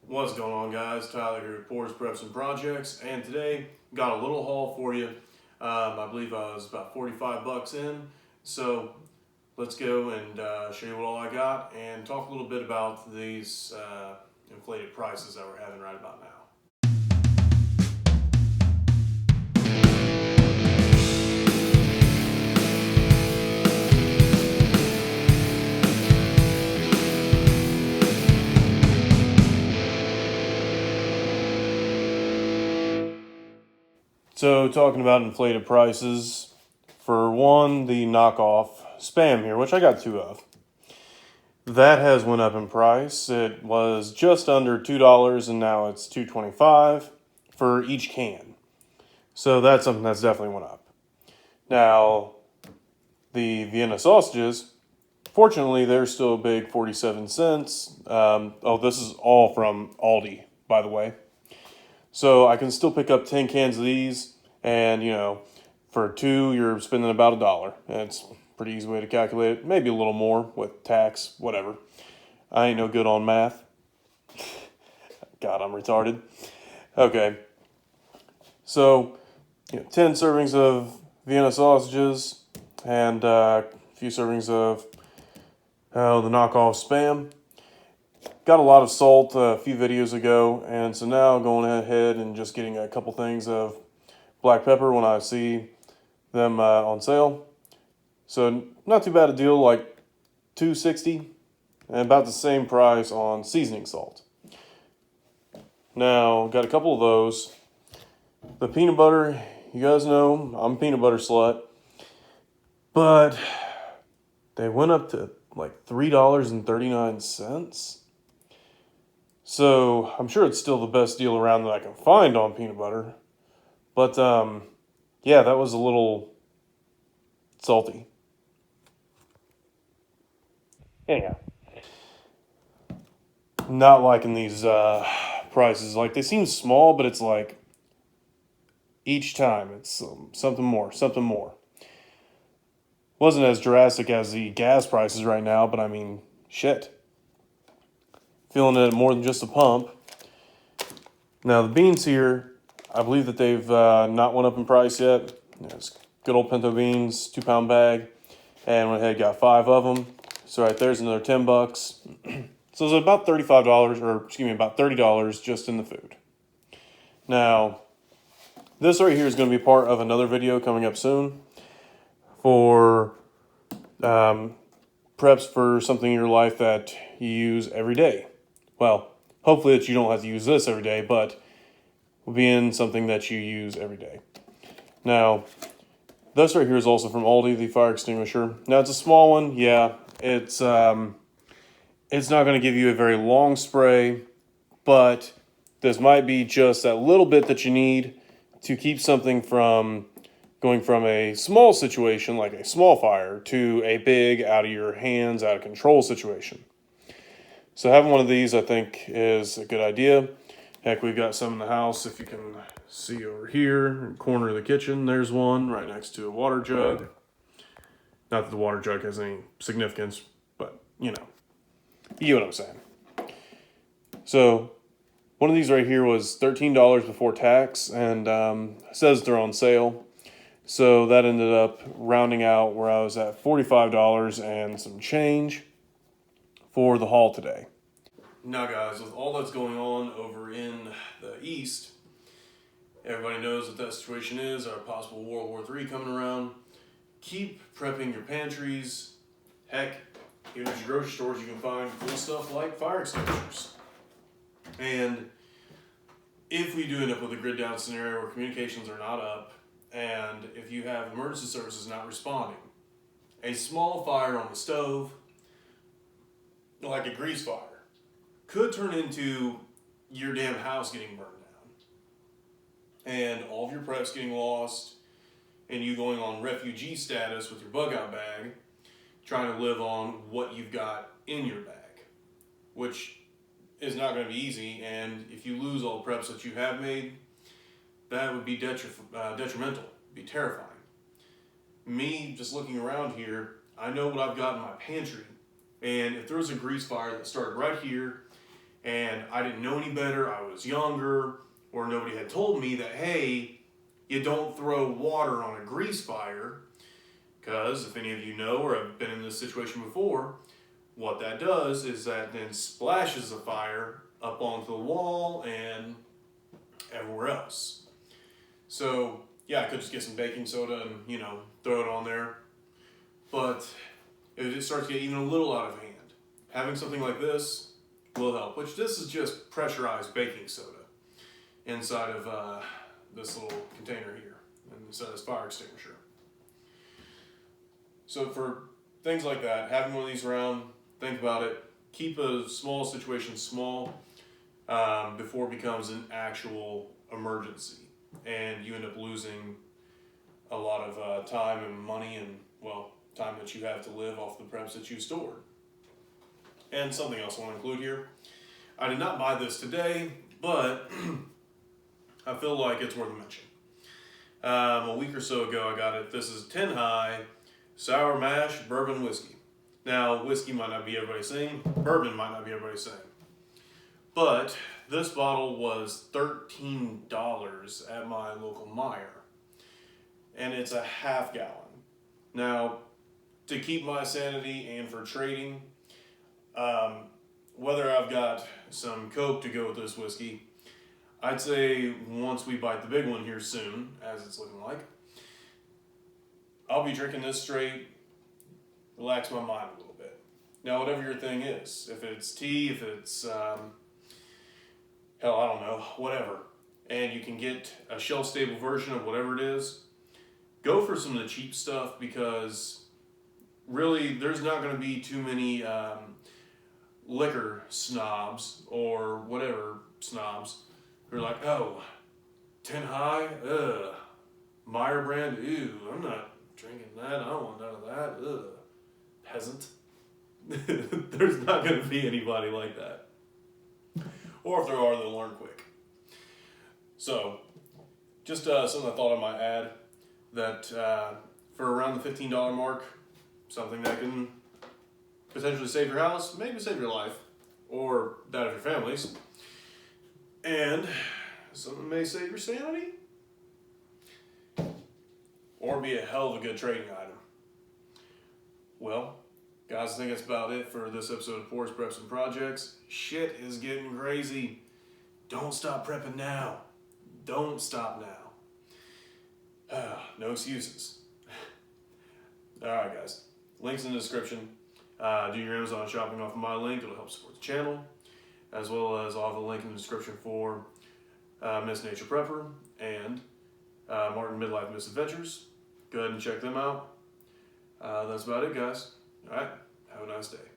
What's going on, guys? Tyler here with Pours, Preps, and Projects, and today got a little haul for you. I believe I was about 45 bucks in, so let's go and show you what all I got and talk a little bit about these inflated prices that we're having right about now. So, talking about inflated prices, for one, the knockoff Spam here, which I got two of. That has went up in price. It was just under $2 and now it's $2.25 for each can. So that's something that's definitely went up. Now, the Vienna Sausages, fortunately, they're still a big 47 cents. This is all from Aldi, by the way. So I can still pick up 10 cans of these, and for two, you're spending about $1. And it's a pretty easy way to calculate it. Maybe a little more with tax, whatever. I ain't no good on math. God, I'm retarded. Okay. So, 10 servings of Vienna sausages and a few servings of the knockoff Spam. Got a lot of salt a few videos ago, and so now going ahead and just getting a couple things of black pepper when I see them on sale. So not too bad a deal, like $2.60, and about the same price on seasoning salt. Now, got a couple of those. The peanut butter, you guys know I'm a peanut butter slut, but they went up to like $3.39. So I'm sure it's still the best deal around that I can find on peanut butter. But yeah, that was a little salty. Anyhow, not liking these prices. Like, they seem small, but it's like each time it's something more, something more. Wasn't as drastic as the gas prices right now, but I mean, shit. Feeling it more than just a pump. Now, the beans here, I believe that they've not went up in price yet. It's good old pinto beans, 2-pound bag, and went ahead and got 5 of them. So right there's another $10. So it's about about $30 just in the food. Now, this right here is going to be part of another video coming up soon for preps for something in your life that you use every day. Well, hopefully that you don't have to use this every day, but will be in something that you use every day. Now, this right here is also from Aldi, the Fire Extinguisher. Now, it's a small one. Yeah, it's not going to give you a very long spray, but this might be just that little bit that you need to keep something from going from a small situation, like a small fire, to a big, out of your hands, out of control situation. So having one of these, I think, is a good idea. Heck, we've got some in the house. If you can see over here, in the corner of the kitchen, there's one right next to a water jug. Not that the water jug has any significance, but you get what I'm saying. So one of these right here was $13 before tax, and says they're on sale. So that ended up rounding out where I was at $45 and some change for the haul today. Now, guys, with all that's going on over in the East, everybody knows what that situation is, our possible World War III coming around. Keep prepping your pantries. Heck, even at your grocery stores, you can find cool stuff like fire extinguishers. And if we do end up with a grid down scenario where communications are not up, and if you have emergency services not responding, a small fire on the stove, like a grease fire, could turn into your damn house getting burned down. And all of your preps getting lost, and you going on refugee status with your bug out bag, trying to live on what you've got in your bag, which is not going to be easy. And if you lose all the preps that you have made, that would be detrimental, be terrifying. Me, just looking around here, I know what I've got in my pantry, and if there was a grease fire that started right here and I didn't know any better, I was younger, or nobody had told me that, hey, you don't throw water on a grease fire, because if any of you know or have been in this situation before, what that does is that then splashes the fire up onto the wall and everywhere else. So yeah, I could just get some baking soda and, you know, throw it on there. But if it starts to get even a little out of hand, having something like this will help, which this is just pressurized baking soda inside of this little container here, and inside this fire extinguisher. So for things like that, having one of these around, think about it. Keep a small situation small before it becomes an actual emergency, and you end up losing a lot of time and money and, well, time that you have to live off the preps that you stored. And something else I want to include here. I did not buy this today, but I feel like it's worth a mention. A week or so ago I got it. This is 10 High Sour Mash Bourbon Whiskey. Now, whiskey might not be everybody's thing. Bourbon might not be everybody's thing. But this bottle was $13 at my local Meijer. And it's a half gallon. Now, to keep my sanity and for trading, whether I've got some Coke to go with this whiskey, I'd say once we bite the big one here soon, as it's looking like, I'll be drinking this straight, relax my mind a little bit. Now, whatever your thing is, if it's tea, if it's, hell, I don't know, whatever, and you can get a shelf-stable version of whatever it is, go for some of the cheap stuff, because really there's not going to be too many liquor snobs or whatever snobs who are like, oh, 10 High, Meyer brand, ew, I'm not drinking that, I don't want none of that, ugh, peasant. There's not going to be anybody like that. Or if there are, they'll learn quick. So, just something I thought I might add, that for around the $15 mark, something that can potentially save your house, maybe save your life, or that of your family's, and something may save your sanity, or be a hell of a good trading item. Well, guys, I think that's about it for this episode of Pours, Preps, and Projects. Shit is getting crazy. Don't stop prepping now. Don't stop now. No excuses. Alright, guys. Links in the description. Do your Amazon shopping off of my link. It'll help support the channel. As well as I'll have a link in the description for Miss Nature Prepper and Martin Midlife Misadventures. Go ahead and check them out. That's about it, guys. Alright, have a nice day.